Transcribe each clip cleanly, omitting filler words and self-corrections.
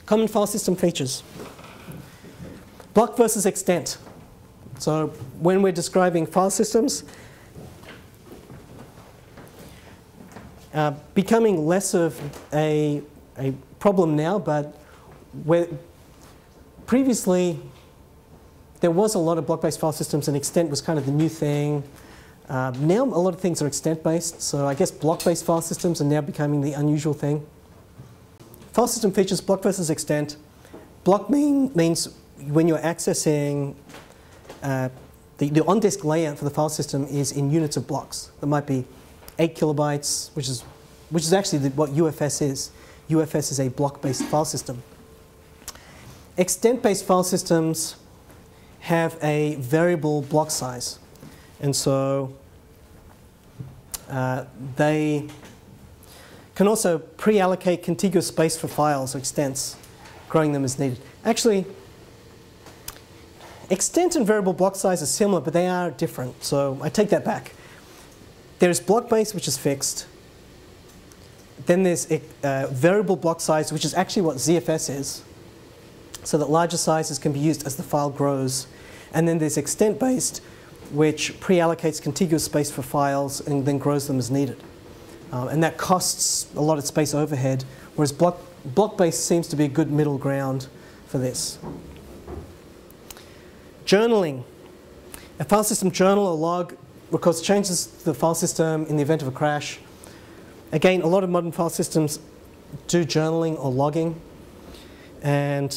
Common file system features. Block versus extent. So when we're describing file systems, becoming less of a problem now, but where previously there was a lot of block-based file systems and extent was kind of the new thing. Now a lot of things are extent-based, so I guess block-based file systems are now becoming the unusual thing. File system features, block versus extent. Block means when you're accessing the on-disk layout for the file system is in units of blocks. That might be 8 kilobytes, which is actually what UFS is. UFS is a block-based file system. Extent-based file systems have a variable block size. And so they can also pre-allocate contiguous space for files or extents, growing them as needed. Actually, extent and variable block size are similar, but they are different. So I take that back. There's block-based, which is fixed. Then there's variable block size, which is actually what ZFS is, so that larger sizes can be used as the file grows. And then there's extent-based, which pre-allocates contiguous space for files and then grows them as needed. And that costs a lot of space overhead, whereas block-based seems to be a good middle ground for this. Journaling. A file system journal or log records changes to the file system in the event of a crash. Again, a lot of modern file systems do journaling or logging, and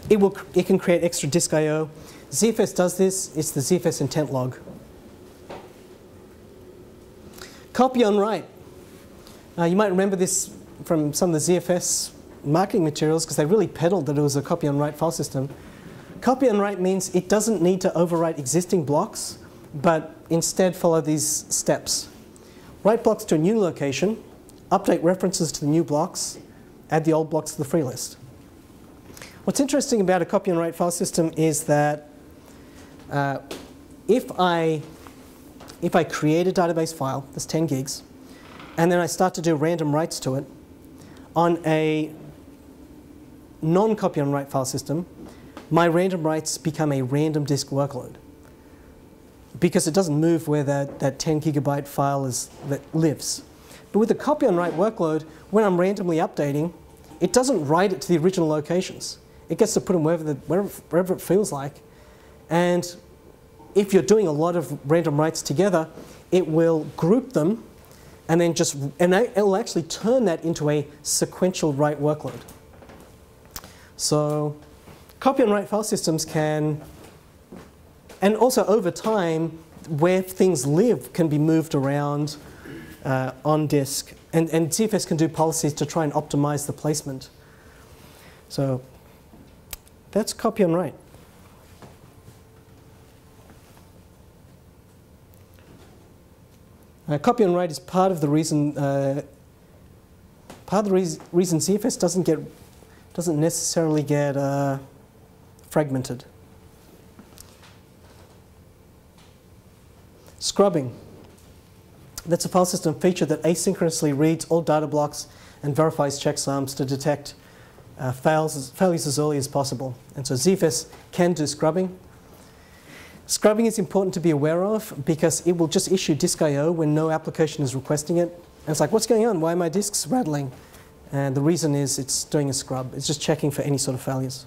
it can create extra disk I/O. ZFS does this. It's the ZFS intent log. Copy on write. You might remember this from some of the ZFS marketing materials because they really peddled that it was a copy on write file system. Copy on write means it doesn't need to overwrite existing blocks, but instead follow these steps. Write blocks to a new location, update references to the new blocks, add the old blocks to the free list. What's interesting about a copy and write file system is that if I create a database file that's 10 gigs, and then I start to do random writes to it, on a non-copy and write file system, my random writes become a random disk workload, because it doesn't move where that 10 gigabyte file that lives. But with the copy on write workload, when I'm randomly updating, it doesn't write it to the original locations. It gets to put them wherever it feels like. And if you're doing a lot of random writes together, it will group them and then it will actually turn that into a sequential write workload. So copy and write file systems can, and also over time, where things live can be moved around on disk. And ZFS can do policies to try and optimize the placement. So that's copy and write. Copy and write is part of the reason ZFS doesn't necessarily get fragmented. Scrubbing. That's a file system feature that asynchronously reads all data blocks and verifies checksums to detect failures as early as possible. And so ZFS can do scrubbing. Scrubbing is important to be aware of because it will just issue disk I/O when no application is requesting it. And it's like, what's going on? Why are my disks rattling? And the reason is it's doing a scrub. It's just checking for any sort of failures.